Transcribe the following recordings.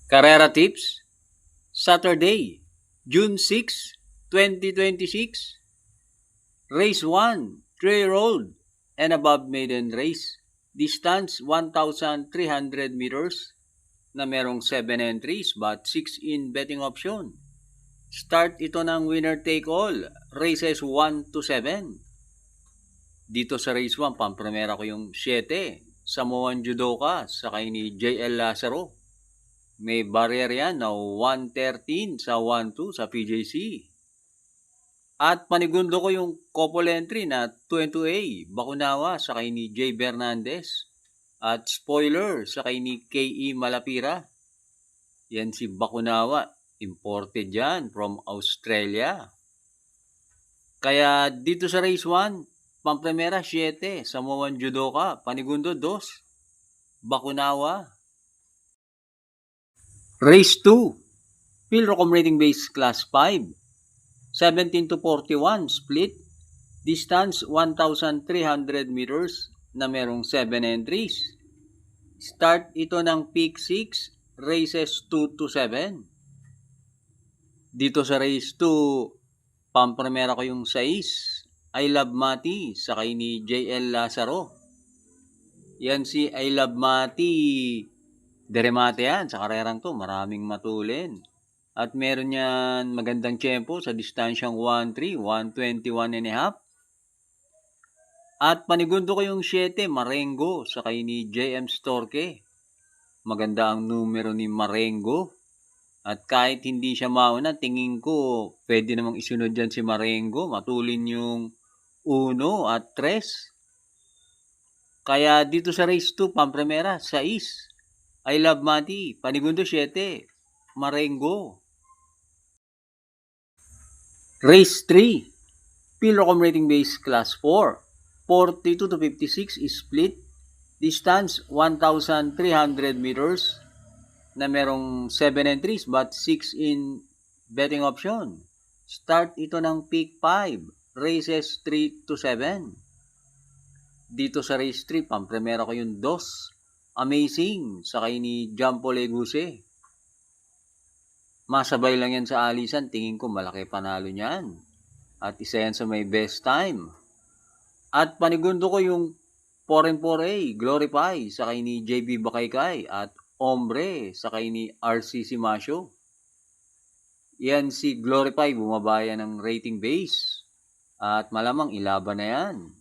Carrera Tips, Saturday, June 6, 2026. Race 1, 3-year-old and above maiden race. Distance 1,300 meters na merong 7 entries but 6 in betting option. Start ito ng winner take all, races 1 to 7. Dito sa race 1, pampremera ko yung 7, Samoan Judoka, sakay ni JL Lazaro. May barrier yan na 113 sa 1-2 sa PJC. At panigundo ko yung couple entry na 2-2A, Bakunawa, sakay ni J. Bernandez. At spoiler, sakay ni K.E. Malapira. Yan si Bakunawa, imported yan from Australia. Kaya dito sa race 1, pampremera 7, Samoan Judoka, panigundo 2, Bakunawa. Race 2, Philrocom rating base class 5, 17 to 41 split, distance 1,300 meters na merong 7 entries. Start ito ng peak 6, races 2 to 7. Dito sa race 2, pampremera ko yung 6, I Love Mati, sakay ni JL Lazaro. Yan si I Love Mati, deremate yan sa karerang to, maraming matulin. At meron yan magandang tempo sa distansyang 1-3, 121 and a half. At panigundo ko yung 7, Marengo, sakay ni JM Storke. Maganda ang numero ni Marengo. At kahit hindi siya mauna, tingin ko pwede namang isunod dyan si Marengo. Matulin yung 1 at 3. Kaya dito sa race 2, pampremera, 6, I Love Mati, panigundo 7, Marengo. Race 3, Philrocom rating base class 4, 42 to 56 is split, distance 1,300 meters na merong 7 entries but 6 in betting option. Start ito ng peak 5, races 3 to 7. Dito sa race 3, pampremera ko yung 2, Amazing, sakay ni Jampo Leguse. Masabay lang yan sa alisan, tingin ko malaki panalo niyan. At isa yan sa may best time. At panigundo ko yung 4-4A, Glorify, sakay ni JB Bakaykay. At Ombre, sakay ni RC Simasio. Yan si Glorify, bumaba yan ng rating base. At malamang ilaban na yan.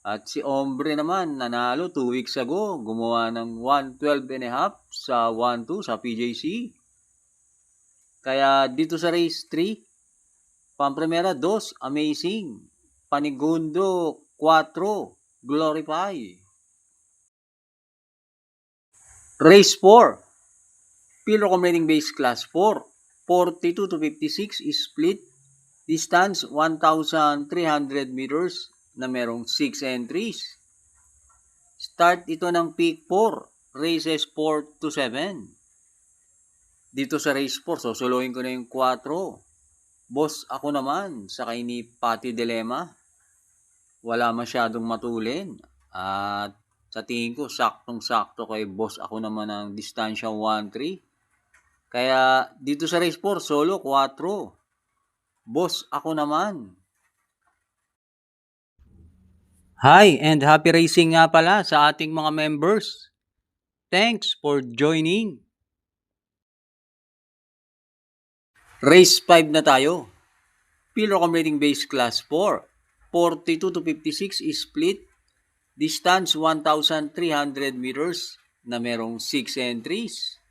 At si Ombre naman, nanalo 2 weeks ago, gumawa ng 112 and a half sa 1-2 sa PJC. Kaya dito sa race 3, pampremera 2, Amazing, panigundo 4, Glorify. Race 4, Philrocom rating base class 4, 42 to 56 is split, distance 1,300 meters na merong 6 entries. Start ito ng peak 4, races 4 to 7. Dito sa race 4, susuluhin ko na yung 4. Boss ako naman, sakay ni Patty Dilema. Wala masyadong matulin. At sa tingin ko, saktong-sakto kay boss ako naman ang distansya 1-3. Kaya dito sa race 4, solo 4. Boss ako naman. Hi and happy racing nga pala sa ating mga members. Thanks for joining. Race 5 na tayo. Philrocom rating base class 4, 42 to 56 is split, distance 1,300 meters na merong 6 entries.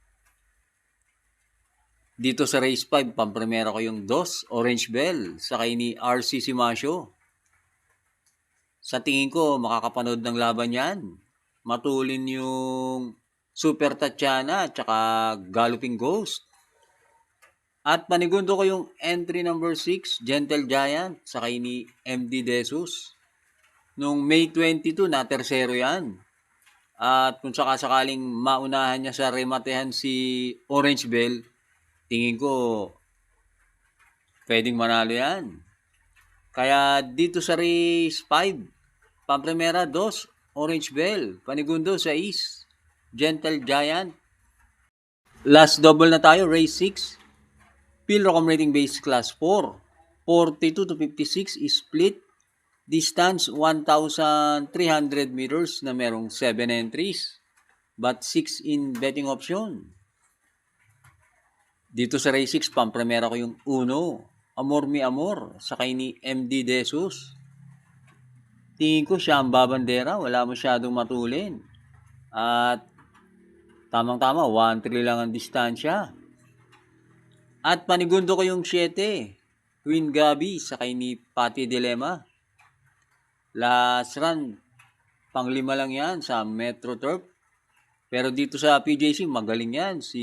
Dito sa race 5, pampremera ko yung 2, Orange Bell, sakay ni RC Simasio. Sa tingin ko, makakapanood ng laban yan. Matulin yung Super Tatiana at saka Galloping Ghost. At panigundo ko yung entry number 6, Gentle Giant, sakay ni MD Desus. Nung May 22, na tersero yan. At kung sakasakaling maunahan niya sa rematehan si Orange Bell, tingin ko pwedeng manalo yan. Kaya dito sa race 5, pampremera 2, Orange Bell, panigundo 6, Gentle Giant. Last double na tayo, race 6. Pilrocom rating base class 4. 42 to 56 is split. Distance 1,300 meters na merong 7 entries. But 6 in betting option. Dito sa race 6, pampremera ko yung 1. Amor mi Amor, sakay ni MD Desus. Tingin ko siya ang babandera, wala masyadong matulin. At tamang-tama, 1-3 lang ang distansya. At panigundo ko yung 7, Queen Gabi, sakay ni Pati Dilema. Last run, pang-5 lang yan sa Metro Turf. Pero dito sa PJC, magaling yan. Si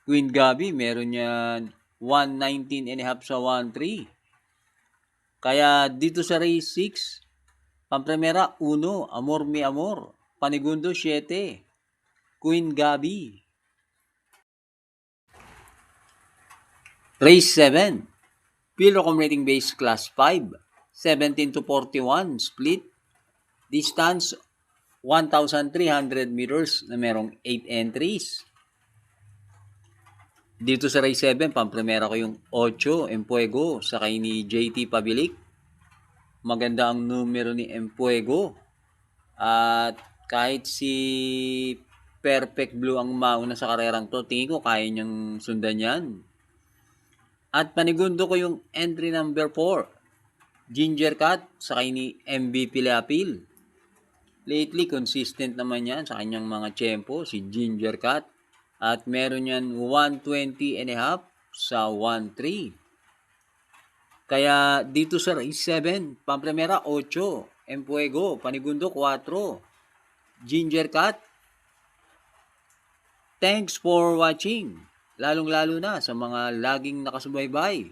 Queen Gabi, meron yan 119.5 sa 1-3. Kaya dito sa race 6, pampremera 1, Amor mi Amor. Panigundo 7, Queen Gabi. Race 7, Pilrocom rating base class 5, 17 to 41 split. Distance 1,300 meters na merong 8 entries. Dito sa race 7, pampremera ko yung 8, Empuego, sakay ni JT Pabilik. Maganda ang numero ni Empuego. At kahit si Perfect Blue ang mauna sa karerang to, tingin ko kaya niyang sundan yan. At panigundo ko yung entry number 4, Ginger Cat, sakay ni MVP Leapil. Lately, consistent naman yan sa kanyang mga tempo, si Ginger Cat. At meron yan 120.5 sa 1-3. Kaya dito sa race 7, pampremera 8, Empuego, panigundo 4, Ginger Cat. Thanks for watching. Lalong-lalo na sa mga laging nakasubaybay.